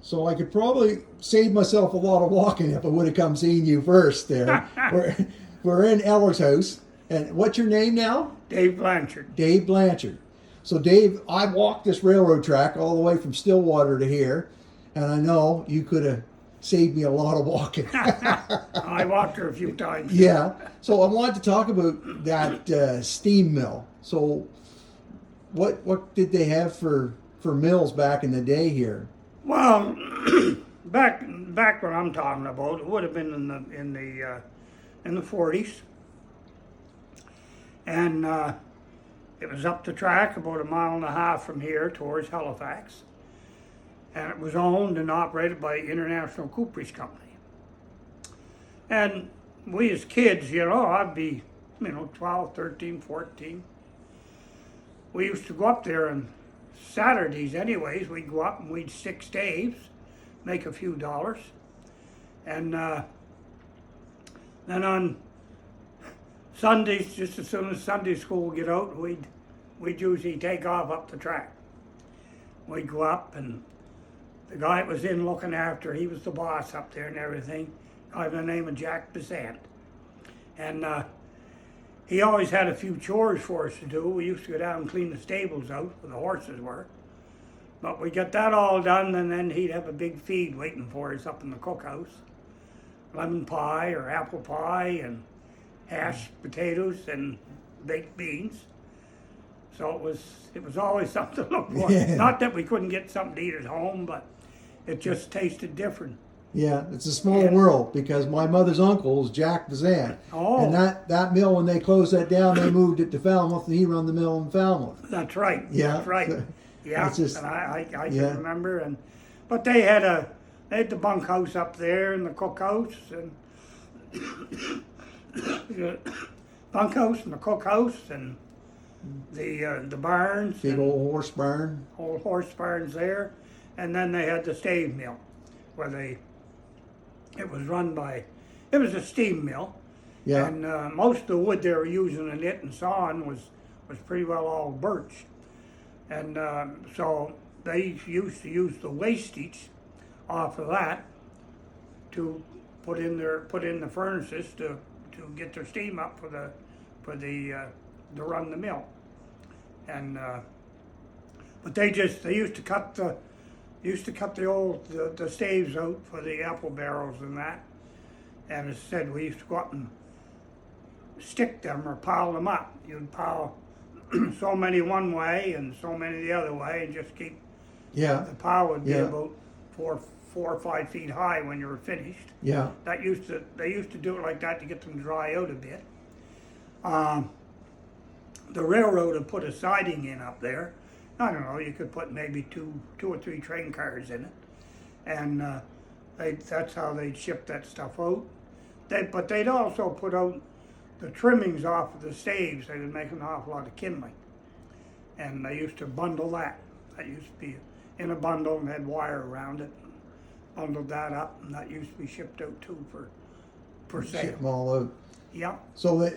So I could probably save myself a lot of walking if I would have come seeing you first there. we're in Ellershouse. And what's your name now? Dave Blanchard. Dave Blanchard. So Dave, I walked this railroad track all the way from Stillwater to here, and I know you could have saved me a lot of walking. I walked her a few times. Yeah. So I wanted to talk about that steam mill. So what did they have for mills back in the day here? Well, back when I'm talking about, it would have been in the 40s, and it was up the track about 1.5 miles from here towards Halifax, and it was owned and operated by International Cooperage Company. And we as kids, I'd be 12, 13, 14. We used to go up there on Saturdays anyways. We'd go up and we'd stick staves, make a few dollars, and then on Sundays, just as soon as Sunday school would get out, we'd usually take off up the track. We'd go up, and the guy that was in looking after, he was the boss up there and everything, a guy by the name of Jack Besant. And he always had a few chores for us to do. We used to go down and clean the stables out where the horses were. But we got that all done, and then he'd have a big feed waiting for us up in the cookhouse. Lemon pie or apple pie and hashed potatoes and baked beans. So it was always something to look for. Yeah. Not that we couldn't get something to eat at home, but it just tasted different. Yeah, it's a small world because my mother's uncle is Jack Bazant. Oh. And that mill, when they closed that down, they moved it to Falmouth, and he run the mill in Falmouth. That's right. Yeah. That's right. So Yeah. it's just- and I yeah. can remember, but they had the bunkhouse up there and the cookhouse and the bunkhouse and the cookhouse and the barns. Big and old horse barn. old horse barns there, and then they had the stave mill, where it was a steam mill, Yeah. and most of the wood they were using in it and sawing was pretty well all birch, and so they used to use the wastage off of that to put in the furnaces to get their steam up to run the mill, and but they used to cut the staves out for the apple barrels and that, and as I said, we used to go up and stick them or pile them up. You'd pile so many one way and so many the other way, and just keep. Yeah. The pile would be Yeah. about 4 or 5 feet high when you were finished. Yeah. They used to do it like that to get them to dry out a bit. The railroad had put a siding in up there. I don't know, you could put maybe two or three train cars in it, and that's how they'd ship that stuff out. But they'd also put out the trimmings off of the staves. They would make an awful lot of kindling, and they used to bundle that. That used to be in a bundle and had wire around it. Bundled that up, and that used to be shipped out too for sale. Ship them all out. Yeah, So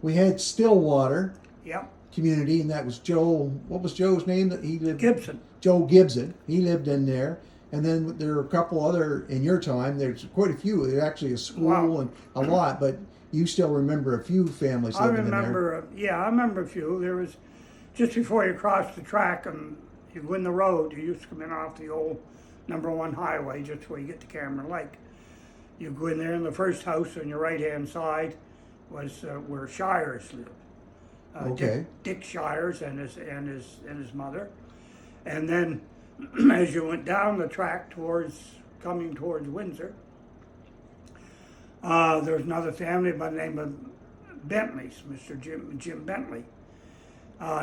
we had Stillwater yeah. community, and that was Joe. What was Joe's name that he lived? Gibson. Joe Gibson. He lived in there. And then there were a couple other in your time. There's quite a few. There's actually a school Wow. and a lot, but you still remember a few families I living in there. remember, I remember a few. There was, just before you crossed the track and you go in the road, you used to come in off the old #1 highway just before you get to Cameron Lake. You go in there, and the first house on your right-hand side was where Shires lived. Okay. Dick Shires and his mother. And then as you went down the track coming towards Windsor, there was another family by the name of Bentley's, Mr. Jim Bentley.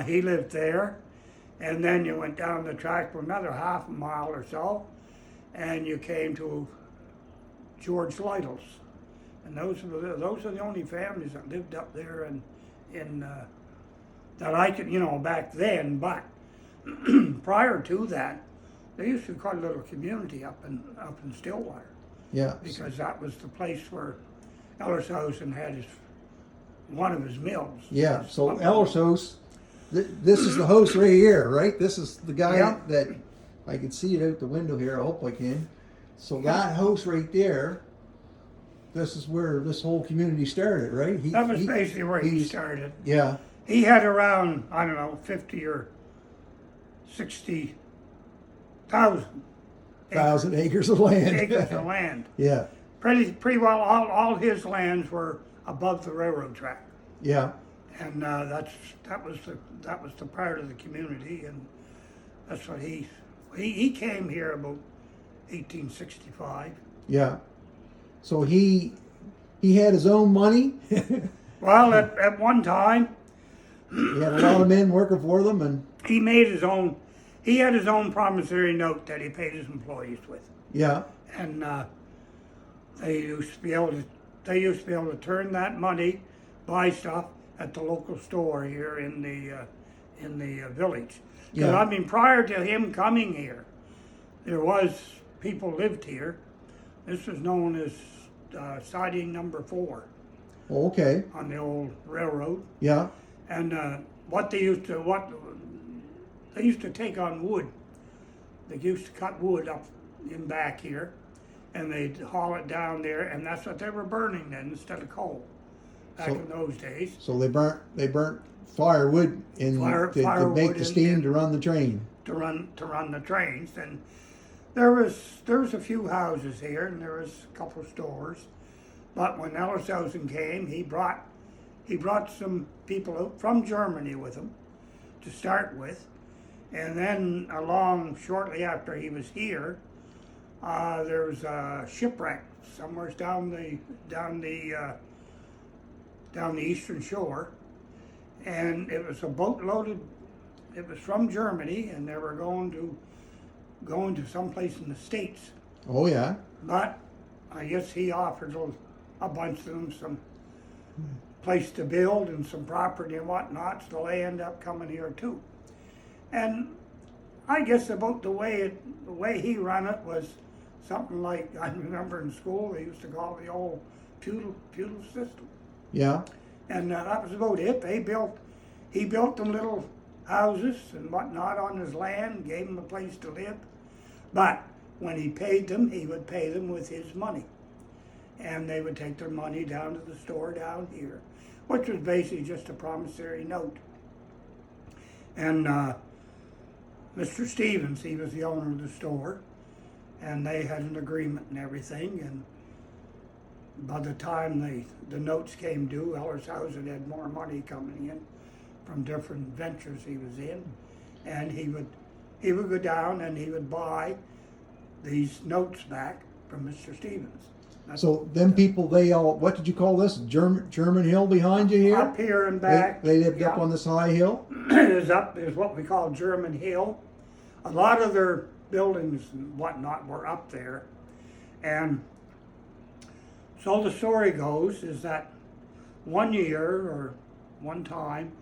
He lived there, and then you went down the track for another half a mile or so, and you came to George Lytle's, and those are the only families that lived up there in that I could, back then. But prior to that, there used to be quite a little community up in Stillwater. Yeah. Because that was the place where Ellershouse had one of his mills. Yeah. So Ellershouse, this is the host right here, right? This is the guy Yeah. that I can see it out the window here. I hope I can. So that house right there, this is where this whole community started, right? That was basically where he started. Yeah, He had around, I don't know, 50 or 60,000 1,000 acres of land. acres of land. Yeah, Pretty well all his lands were above the railroad track. yeah, And that was the part of the community, and that's what he came here about 1865. yeah. So he had his own money. Well, at one time, He had a lot of men working for them, and he made his own. He had his own promissory note that he paid his employees with, yeah, and they used to be able to turn that money, buy stuff at the local store here in the village. 'Cause, Yeah. I mean, prior to him coming here, there was people lived here. This was known as siding number 4 okay, on the old railroad. yeah, And they used to take on wood. They used to cut wood up in back here, and they'd haul it down there, and that's what they were burning then instead of coal back So- in those days. so they burnt firewood to Firewood make the and- steam and- to run the train. to run the trains, and there was a few houses here, and there was a couple stores. But when Ellershouse came, he brought some people out from Germany with him to start with, and then along shortly after he was here, there was a shipwreck somewhere down the eastern shore, and it was a boat loaded. It was from Germany, and they were going to someplace in the States. Oh yeah, But I guess he offered a bunch of them some place to build and some property and whatnot, so they end up coming here too. And I guess about the way he run it was something like, I remember in school they used to call it the old feudal system. yeah, And that was about it. He built them little houses and whatnot on his land, gave them a place to live. But when he paid them, he would pay them with his money. And they would take their money down to the store down here, which was basically just a promissory note. And Mr. Stevens, he was the owner of the store, and they had an agreement and everything. And by the time the notes came due, Ellershouse had more money coming in from different ventures he was in, and he would go down and he would buy these notes back from Mr. Stevens. So them people, they all, what did you call this? German hill behind you here? Up here and back. They lived up yeah. on this high hill? is what we call German Hill. A lot of their buildings and whatnot were up there. And so the story goes is that one year or one time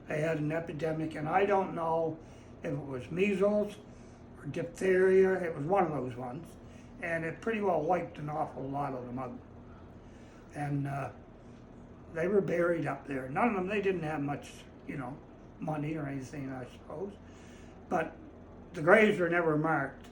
they had an epidemic, and I don't know if it was measles or diphtheria. It was one of those ones. And it pretty well wiped an awful lot of them out. And they were buried up there. None of them, they didn't have much, money or anything, I suppose. But the graves were never marked.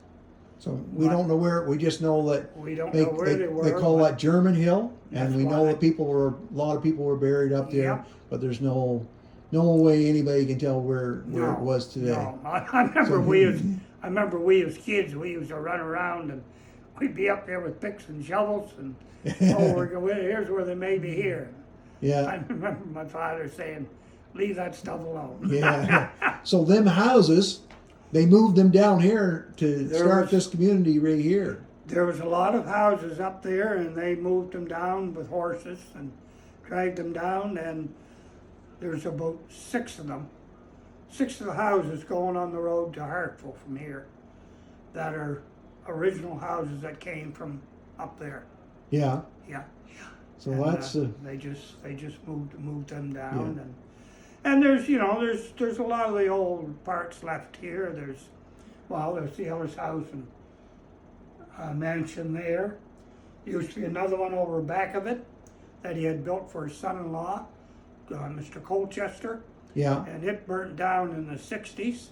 So we don't know where, we just know that We don't know where they were. they call but that German Hill, and That's we know why. that a lot of people were buried up there, Yeah. but there's no way anybody can tell where No, it was today. No, I remember So- we as kids, we used to run around and we'd be up there with picks and shovels and here's where they may be here. Yeah. I remember my father saying, "Leave that stuff alone." Yeah. So them houses, they moved them down here to There start was- this community right here. There was a lot of houses up there, and they moved them down with horses and dragged them down, and there's about 6 of them. 6 of the houses going on the road to Hartford from here that are original houses that came from up there. Yeah. Yeah. So And, that's they just moved them down, and there's there's a lot of the old parts left here. There's the Ellershouse and mansion there. Used to be another one over back of it that he had built for his son-in-law, Mr. Colchester, yeah. and it burnt down in the 60s.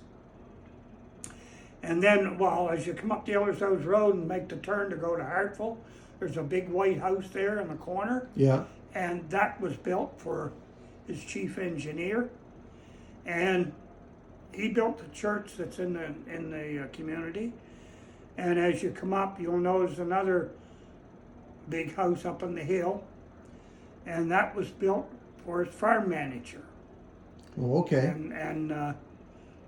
And then, well, as you come up the Ellershouse Road and make the turn to go to Hartford, there's a big white house there in the corner, Yeah. and that was built for his chief engineer. And he built the church that's in the community. And as you come up, you'll notice another big house up on the hill, and that was built for his farm manager. Oh, okay. And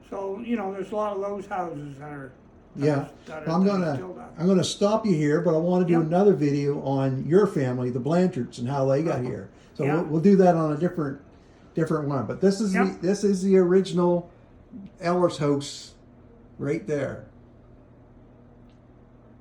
so there's a lot of those houses that are Yeah. that I'm still done. gonna stop you here, but I want to do Yep. another video on your family, the Blanchards, and how they got Uh-huh. here. So Yeah. we'll do that on a different one. But this is Yep. this is the original Ellershouse right there.